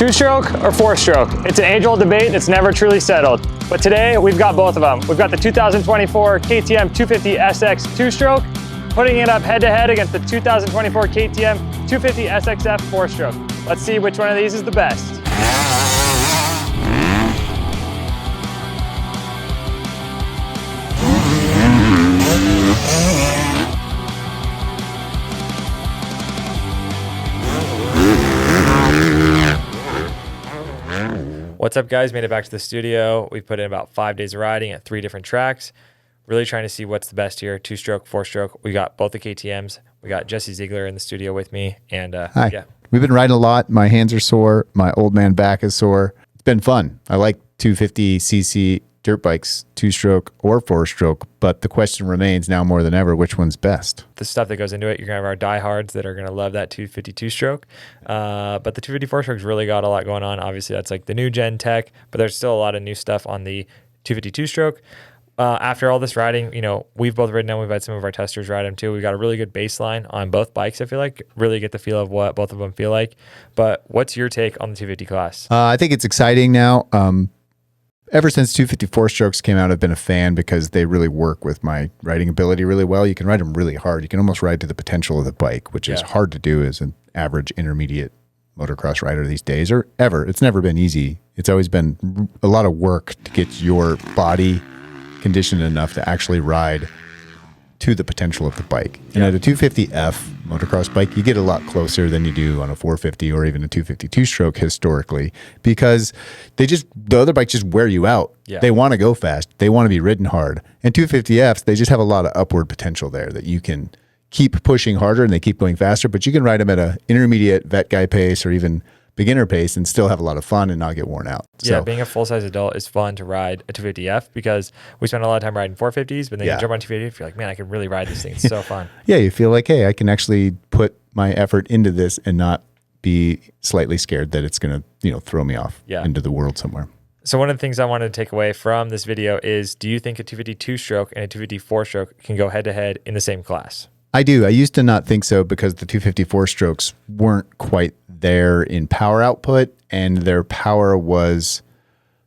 Two-stroke or four-stroke? It's an age-old debate that's never truly settled. But today, we've got both of them. We've got the 2024 KTM 250SX two-stroke, putting it up head-to-head against the 2024 KTM 250SX-F four-stroke. Let's see which one of these is the best. What's up, guys? Made it back to the studio. We put in about 5 days of riding at 3 different tracks. Really trying to see what's the best here, two-stroke, four-stroke. We got both the KTMs. We got Jesse Ziegler in the studio with me. And Hi. Yeah. We've been riding a lot. My hands are sore. My old man back is sore. It's been fun. I like 250cc dirt bikes, two-stroke or four-stroke, but the question remains now more than ever, which one's best? The stuff that goes into it, you're going to have our diehards that are going to love that 252 stroke. But the 254 stroke's really got a lot going on. Obviously, that's like the new gen tech, but there's still a lot of new stuff on the 252 stroke. After all this riding, you know, we've both ridden them. We've had some of our testers ride them too. We've got a really good baseline on both bikes, I feel like. Really get the feel of what both of them feel like. But what's your take on the 250 class? I think it's exciting now. Ever since 254 strokes came out, I've been a fan because they really work with my riding ability really well. You can ride them really hard. You can almost ride to the potential of the bike, which is hard to do as an average intermediate motocross rider these days, or ever. It's never been easy. It's always been a lot of work to get your body conditioned enough to actually ride to the potential of the bike. And at a 250F motocross bike, you get a lot closer than you do on a 450 or even a 252 stroke historically, because the other bikes just wear you out. Yeah. They want to go fast. They want to be ridden hard. And 250Fs, they just have a lot of upward potential there that you can keep pushing harder and they keep going faster, but you can ride them at an intermediate vet guy pace or even beginner pace and still have a lot of fun and not get worn out. Yeah, being a full-size adult is fun to ride a 250F because we spend a lot of time riding 450s, but then you jump on 250, you're like, man, I can really ride this thing. It's so fun. Yeah, you feel like, hey, I can actually put my effort into this and not be slightly scared that it's going to, throw me off into the world somewhere. So one of the things I wanted to take away from this video is, do you think a 252 stroke and a 254 stroke can go head-to-head in the same class? I do. I used to not think so because the 254 strokes weren't quite there in power output, and their power was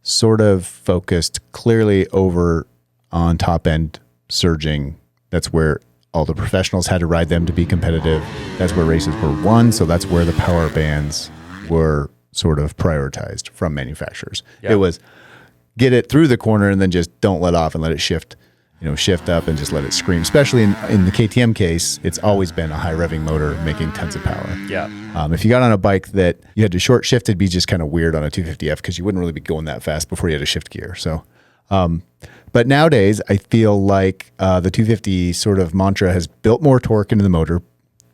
sort of focused clearly over on top end surging. That's where all the professionals had to ride them to be competitive. That's where races were won. So that's where the power bands were sort of prioritized from manufacturers. Yep. It was get it through the corner and then just don't let off and let it shift up and just let it scream. Especially in the KTM case, it's always been a high revving motor making tons of power. Yeah. If you got on a bike that you had to short shift, it'd be just kind of weird on a 250F because you wouldn't really be going that fast before you had to shift gear. So, but nowadays I feel like the 250 sort of mantra has built more torque into the motor.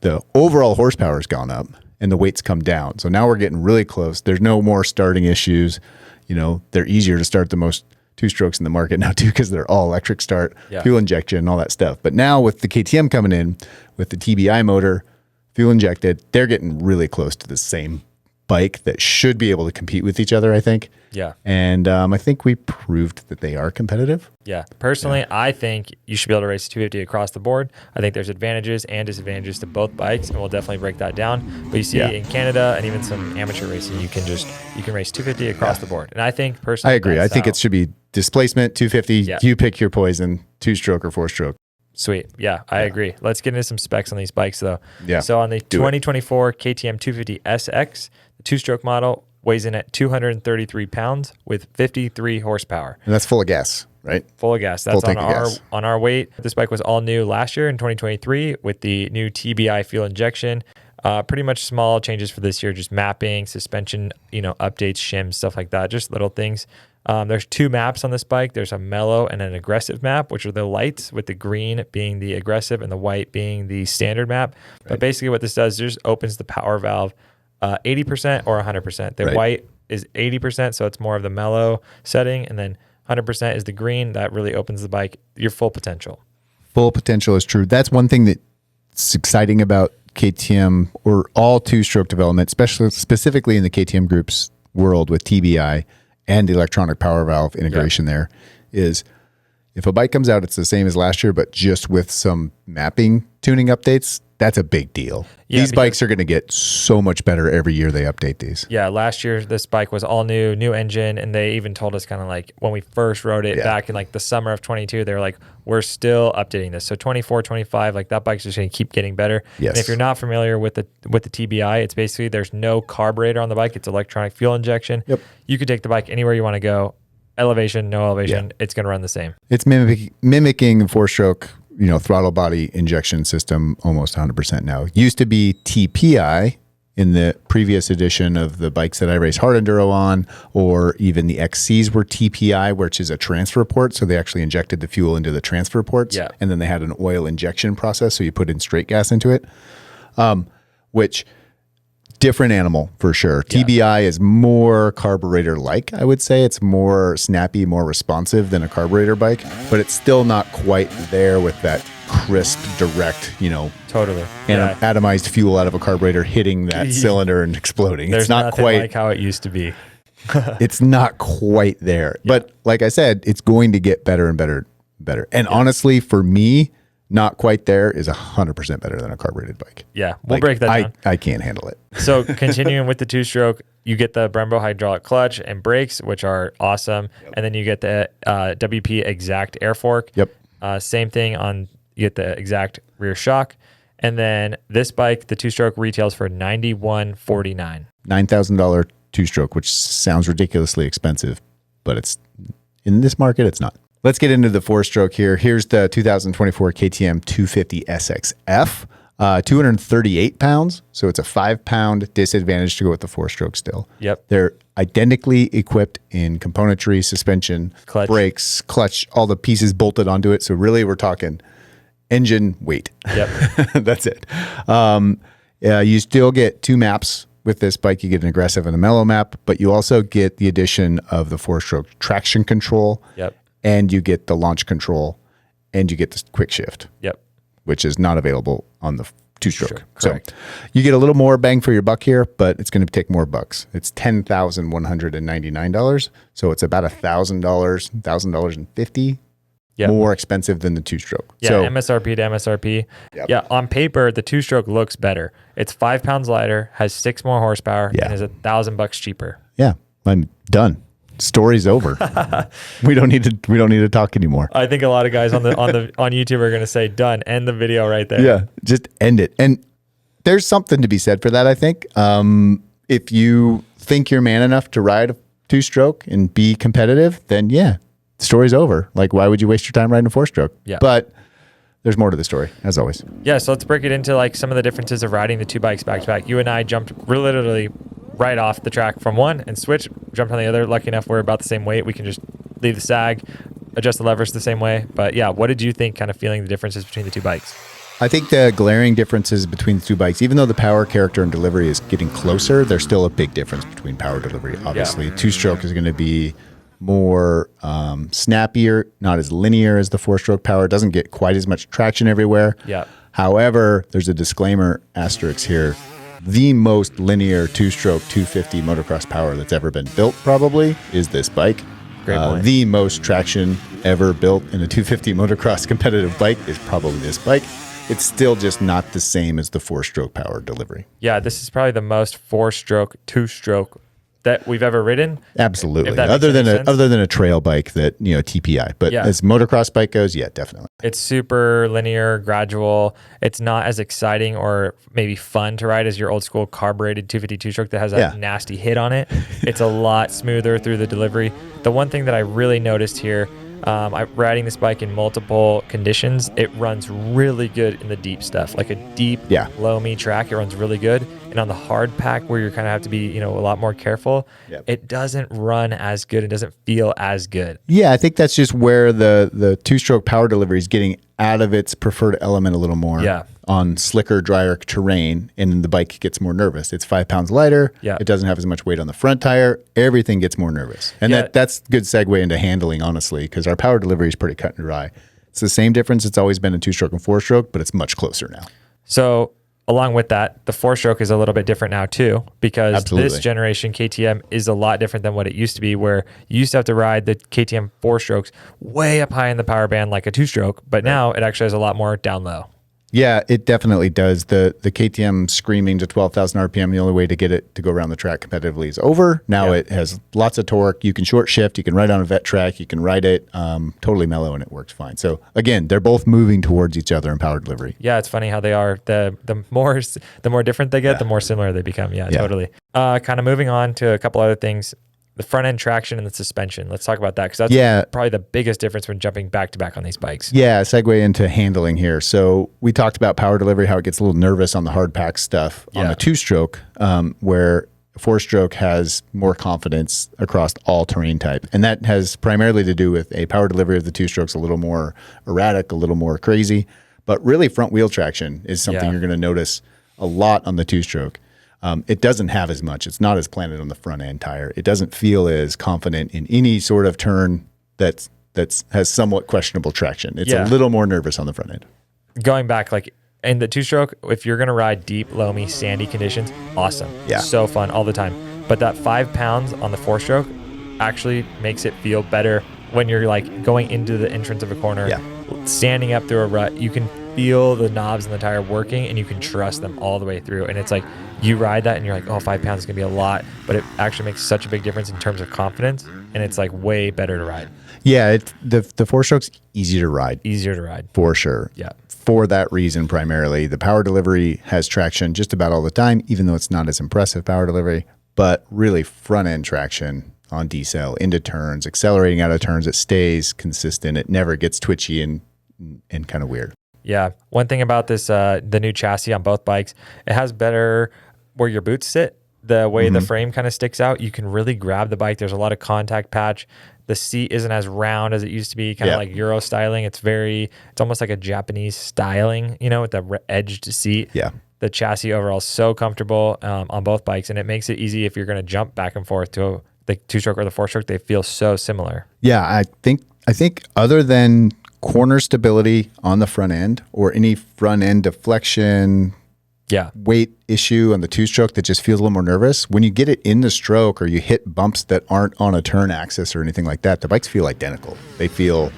The overall horsepower has gone up and the weight's come down. So now we're getting really close. There's no more starting issues. They're easier to start the most two-strokes in the market now too, because they're all electric start, fuel injection, and all that stuff. But now with the KTM coming in with the TBI motor, fuel injected, they're getting really close to the same bike that should be able to compete with each other, I think. Yeah. And I think we proved that they are competitive. Yeah. Personally, I think you should be able to race 250 across the board. I think there's advantages and disadvantages to both bikes, and we'll definitely break that down. But you see in Canada and even some amateur racing, you can race 250 across the board. And I think personally, I agree. I think it should be displacement 250. Yeah. You pick your poison, two-stroke or four-stroke. Sweet. Yeah, I agree. Let's get into some specs on these bikes though. Yeah. So on the 2024 KTM 250SX, the two-stroke model weighs in at 233 pounds with 53 horsepower. And that's full of gas, right? Full of gas. That's on our weight. This bike was all new last year in 2023 with the new TBI fuel injection. Pretty much small changes for this year, just mapping, suspension, updates, shims, stuff like that, just little things. There's 2 maps on this bike. There's a mellow and an aggressive map, which are the lights, with the green being the aggressive and the white being the standard map. Right. But basically what this does is just opens the power valve 80% or 100%. The white is 80%, so it's more of the mellow setting, and then 100% is the green. That really opens the bike, your full potential. Full potential is true. That's one thing that's exciting about KTM or all two-stroke development, specifically in the KTM group's world with TBI and electronic power valve integration there, is if a bike comes out, it's the same as last year, but just with some mapping tuning updates, that's a big deal. Yeah, These bikes are going to get so much better every year they update these. Yeah, last year this bike was all new engine, and they even told us kind of like when we first rode it back in like the summer of 22, they were like, we're still updating this. So 24, 25, like that bike's just going to keep getting better. Yes. And if you're not familiar with the TBI, it's basically there's no carburetor on the bike. It's electronic fuel injection. Yep. You could take the bike anywhere you want to go. Elevation, no elevation, it's going to run the same. It's mimicking four-stroke, throttle body injection system almost 100% now. Used to be TPI in the previous edition of the bikes that I race hard enduro on, or even the XCs were TPI, which is a transfer port. So they actually injected the fuel into the transfer ports, and then they had an oil injection process. So you put in straight gas into it, which different animal for sure. TBI is more carburetor-like, I would say. It's more snappy, more responsive than a carburetor bike, but it's still not quite there with that crisp, direct, totally atomized fuel out of a carburetor hitting that cylinder and exploding. There's it's not nothing quite like how it used to be. It's not quite there. But like I said, it's going to get better and better. And honestly, for me, not quite there is 100% better than a carbureted bike. Yeah, we'll break that down. I can't handle it. So continuing with the two-stroke, you get the Brembo hydraulic clutch and brakes, which are awesome. And then you get the WP Exact air fork. Yep. Same thing you get the Exact rear shock. And then this bike, the two-stroke retails for $91.49. $9,000 two-stroke, which sounds ridiculously expensive, but it's in this market, it's not. Let's get into the four-stroke here. Here's the 2024 KTM 250SX-F, 238 pounds. So it's a 5-pound disadvantage to go with the four-stroke still. Yep. They're identically equipped in componentry, suspension, brakes, clutch, all the pieces bolted onto it. So really we're talking engine weight. Yep. That's it. You still get 2 maps with this bike. You get an aggressive and a mellow map, but you also get the addition of the four-stroke traction control. Yep. And you get the launch control, and you get the quick shift. Yep. Which is not available on the two-stroke. Correct. So you get a little more bang for your buck here, but it's going to take more bucks. It's $10,199. So it's about $1,000, $1,050 more expensive than the two-stroke. Yeah, so, MSRP to MSRP. Yep. Yeah, on paper, the two-stroke looks better. It's 5 pounds lighter, has 6 more horsepower, and is $1,000 cheaper. Yeah, I'm done. Story's over. We don't need to talk anymore. I think a lot of guys on YouTube are going to say done, end the video right there. Yeah, just end it. And there's something to be said for that, I think. If you think you're man enough to ride a two-stroke and be competitive, then story's over. Like, why would you waste your time riding a four-stroke? Yeah. But there's more to the story, as always. Yeah, so let's break it into like some of the differences of riding the two bikes back to back. You and I jumped literally right off the track from one and jumped on the other. Lucky enough, we're about the same weight. We can just leave the sag, adjust the levers the same way. But yeah, what did you think kind of feeling the differences between the two bikes? I think the glaring differences between the two bikes, even though the power, character, and delivery is getting closer, there's still a big difference between power delivery. Obviously, two-stroke is going to be more snappier, not as linear as the four-stroke power. It doesn't get quite as much traction everywhere. Yeah. However, there's a disclaimer asterisk here. The most linear two-stroke 250 motocross power that's ever been built probably is this bike. Great point. The most traction ever built in a 250 motocross competitive bike is probably this bike. It's still just not the same as the four-stroke power delivery. Yeah, this is probably the most four-stroke, two-stroke that we've ever ridden. Absolutely. Other than a trail bike that, TPI. But as motocross bike goes, definitely. It's super linear, gradual. It's not as exciting or maybe fun to ride as your old school carbureted 250 stroke that has that nasty hit on it. It's a lot smoother through the delivery. The one thing that I really noticed here, I'm riding this bike in multiple conditions. It runs really good in the deep stuff, like a deep, loamy track. It runs really good. And on the hard pack where you kind of have to be, a lot more careful, it doesn't run as good. It doesn't feel as good. Yeah, I think that's just where the two-stroke power delivery is getting out of its preferred element a little more. Yeah. On slicker, drier terrain, and the bike gets more nervous. It's 5 pounds lighter. Yeah. It doesn't have as much weight on the front tire. Everything gets more nervous. And that's a good segue into handling, honestly, because our power delivery is pretty cut and dry. It's the same difference. It's always been a two-stroke and four-stroke, but it's much closer now. So along with that, the four-stroke is a little bit different now too, because this generation KTM is a lot different than what it used to be, where you used to have to ride the KTM four-strokes way up high in the power band like a two-stroke, but now it actually has a lot more down low. Yeah, it definitely does. The KTM screaming to 12,000 RPM, the only way to get it to go around the track competitively is over. Now it has lots of torque. You can short shift. You can ride on a vet track. You can ride it totally mellow, and it works fine. So again, they're both moving towards each other in power delivery. Yeah, it's funny how they are. The more different they get, the more similar they become. Yeah, totally. Kind of moving on to a couple other things. The front end traction and the suspension. Let's talk about that because that's probably the biggest difference when jumping back to back on these bikes. Yeah, segue into handling here. So we talked about power delivery, how it gets a little nervous on the hard pack stuff on the two-stroke, where four-stroke has more confidence across all terrain type. And that has primarily to do with a power delivery of the two-strokes a little more erratic, a little more crazy. But really front wheel traction is something you're going to notice a lot on the two-stroke. It doesn't have as much. It's not as planted on the front end tire. It doesn't feel as confident in any sort of turn that has somewhat questionable traction. It's a little more nervous on the front end. Going back, like in the two-stroke, if you're going to ride deep, loamy, sandy conditions, awesome. Yeah. So fun all the time. But that 5 pounds on the four-stroke actually makes it feel better when you're like going into the entrance of a corner, standing up through a rut. You can feel the knobs in the tire working and you can trust them all the way through. And it's like you ride that and you're like, oh, 5 pounds is going to be a lot. But it actually makes such a big difference in terms of confidence. And it's like way better to ride. Yeah, the four-stroke's easier to ride. Easier to ride. For sure. Yeah. For that reason, primarily. The power delivery has traction just about all the time, even though it's not as impressive power delivery. But really front-end traction on decel into turns, accelerating out of turns, it stays consistent. It never gets twitchy and kind of weird. Yeah. One thing about this, the new chassis on both bikes, it has better where your boots sit. The way the frame kind of sticks out, you can really grab the bike. There's a lot of contact patch. The seat isn't as round as it used to be, kind of like Euro styling. It's almost like a Japanese styling, with the edged seat. Yeah. The chassis overall is so comfortable on both bikes, and it makes it easy if you're going to jump back and forth to the two-stroke or the four-stroke. They feel so similar. Yeah, I think other than corner stability on the front end or any front end deflection, weight issue on the two-stroke that just feels a little more nervous, when you get it in the stroke or you hit bumps that aren't on a turn axis or anything like that, the bikes feel identical. They feel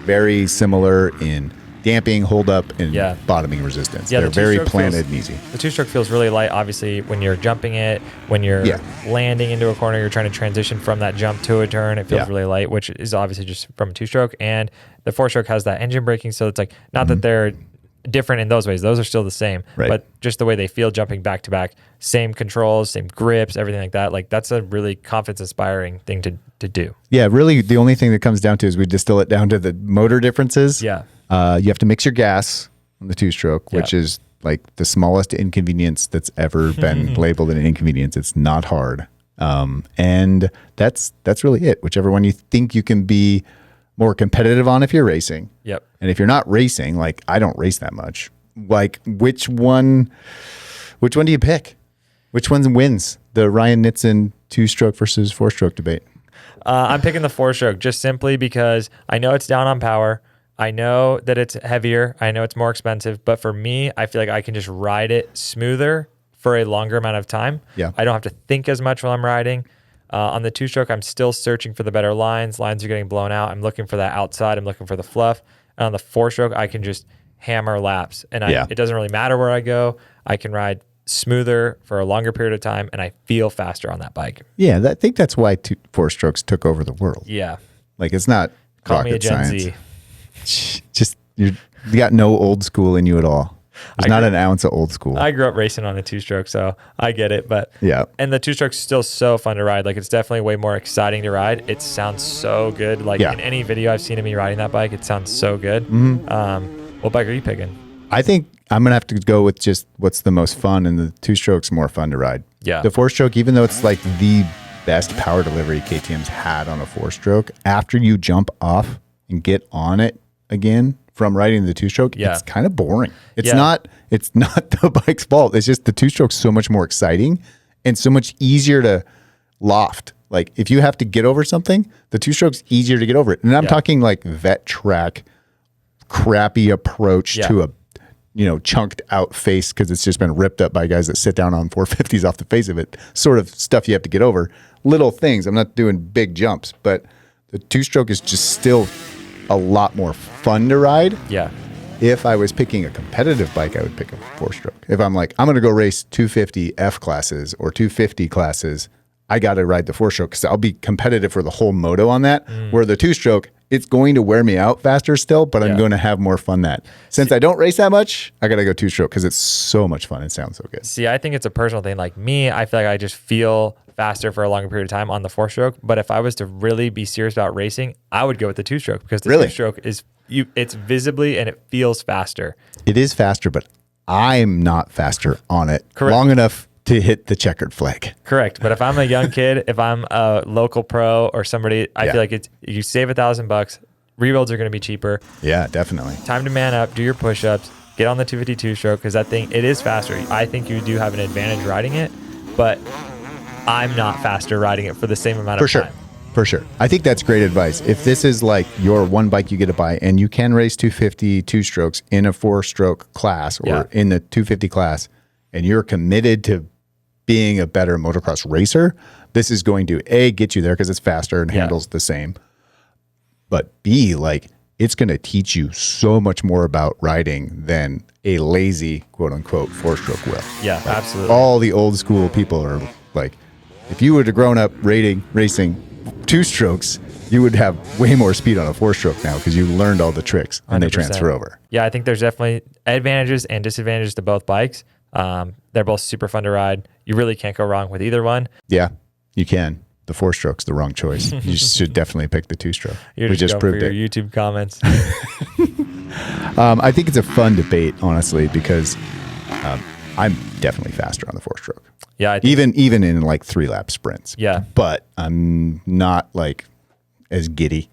very similar in damping, hold up, and bottoming resistance. They're very planted and easy. The two-stroke feels really light, obviously, when you're jumping it, when you're landing into a corner, you're trying to transition from that jump to a turn. It feels really light, which is obviously just from a two-stroke. And the four-stroke has that engine braking, so it's like, not that they're different in those ways. Those are still the same, but just the way they feel jumping back to back, same controls, same grips, everything like that. Like that's a really confidence inspiring thing to do. Yeah, really the only thing that comes down to is we distill it down to the motor differences. Yeah. You have to mix your gas on the two-stroke, which is like the smallest inconvenience that's ever been labeled an inconvenience. It's not hard. And that's really it. Whichever one you think you can be more competitive on if you're racing. Yep. And if you're not racing, like I don't race that much. Like which one do you pick? Which one wins the Ryan Nitzen two-stroke versus four-stroke debate? I'm picking the four-stroke just simply because I know it's down on power. I know that it's heavier. I know it's more expensive. But for me, I feel like I can just ride it smoother for a longer amount of time. Yeah. I don't have to think as much while I'm riding. On the two-stroke, I'm still searching for the better lines. Lines are getting blown out. I'm looking for that outside. I'm looking for the fluff. And on the four-stroke, I can just hammer laps. And it doesn't really matter where I go. I can ride smoother for a longer period of time, and I feel faster on that bike. Yeah, I think that's why four-strokes took over the world. Yeah. Like it's not Call me a Gen science. Z. Just you got no old school in you at all. There's not an ounce of old school. I grew up racing on a two-stroke, so I get it. But and the two-stroke's still so fun to ride. Like it's definitely way more exciting to ride. It sounds so good. Like in any video I've seen of me riding that bike, it sounds so good. What bike are you picking? I think I'm gonna have to go with just what's the most fun, and the two-stroke's more fun to ride. Yeah. The four-stroke, even though it's like the best power delivery KTM's had on a four-stroke, after you jump off and get on it again from riding the two-stroke, it's kind of boring. It's not the bike's fault. It's just the two-stroke's so much more exciting and so much easier to loft. Like if you have to get over something, the two-stroke's easier to get over it. And I'm talking like vet track, crappy approach to a chunked out face because it's just been ripped up by guys that sit down on 450s off the face of it. Sort of stuff you have to get over. Little things. I'm not doing big jumps, but the two-stroke is just still a lot more fun to ride. Yeah. If I was picking a competitive bike, I would pick a 4-stroke. If I'm like, I'm going to go race 250F classes or 250 classes, I got to ride the 4-stroke because I'll be competitive for the whole moto on that. Where the 2-stroke, it's going to wear me out faster still, but I'm going to have more fun that. Since I don't race that much, I got to go 2-stroke because it's so much fun. It sounds so good. See, I think it's a personal thing. Like me, I feel like I just feel faster for a longer period of time on the 4-stroke. But if I was to really be serious about racing, I would go with the 2-stroke because the 2-stroke is it's visibly and it feels faster. It is faster, but I'm not faster on it long enough to hit the checkered flag. Correct. But if I'm a young kid, if I'm a local pro or somebody, I feel like you save $1,000. Rebuilds are going to be cheaper. Yeah, definitely. Time to man up, do your push-ups, get on the 250 2-stroke because that thing, it is faster. I think you do have an advantage riding it, but I'm not faster riding it for the same amount of time. For sure. I think that's great advice. If this is like your one bike you get to buy and you can race 250 2-strokes in a 4-stroke class or in the 250 class, and you're committed to being a better motocross racer, this is going to A, get you there because it's faster and handles the same. But B, like it's going to teach you so much more about riding than a lazy quote unquote 4-stroke will. Yeah, like, absolutely. All the old school people are like, if you would have grown up racing 2-strokes, you would have way more speed on a 4-stroke now because you learned all the tricks and 100%. They transfer over. Yeah, I think there's definitely advantages and disadvantages to both bikes. They're both super fun to ride. You really can't go wrong with either one. Yeah, you can. The 4-stroke's the wrong choice. You should definitely pick the 2-stroke. We just proved it. Your YouTube comments. I think it's a fun debate, honestly, because I'm definitely faster on the 4-stroke. Yeah, even in like 3-lap sprints. Yeah, but I'm not like as giddy.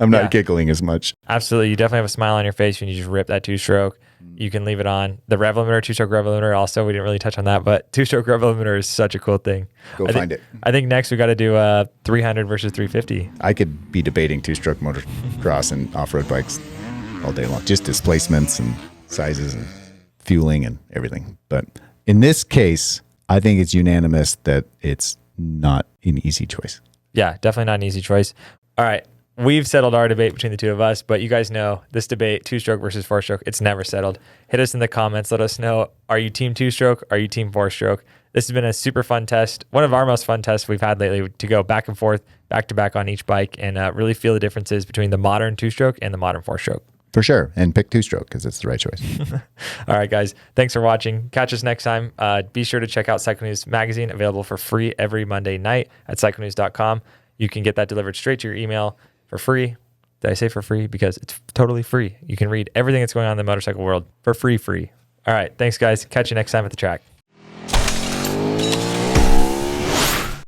I'm not giggling as much. Absolutely, you definitely have a smile on your face when you just rip that 2-stroke. You can leave it on. The rev limiter, 2-stroke rev limiter, also, we didn't really touch on that, but 2-stroke rev limiter is such a cool thing. Go find it. I think next we got to do 300 versus 350. I could be debating 2-stroke motocross and off-road bikes all day long, just displacements and sizes and fueling and everything. But in this case, I think it's unanimous that it's not an easy choice. Yeah, definitely not an easy choice. All right. We've settled our debate between the two of us, but you guys know this debate, 2-stroke versus 4-stroke, it's never settled. Hit us in the comments. Let us know, are you team 2-stroke? Are you team 4-stroke? This has been a super fun test. One of our most fun tests we've had lately to go back and forth, back to back on each bike and really feel the differences between the modern 2-stroke and the modern 4-stroke. For sure. And pick 2-stroke because it's the right choice. All right, guys. Thanks for watching. Catch us next time. Be sure to check out Cycle News Magazine, available for free every Monday night at cyclenews.com. You can get that delivered straight to your email for free. Did I say for free? Because it's totally free. You can read everything that's going on in the motorcycle world for free. All right. Thanks, guys. Catch you next time at the track.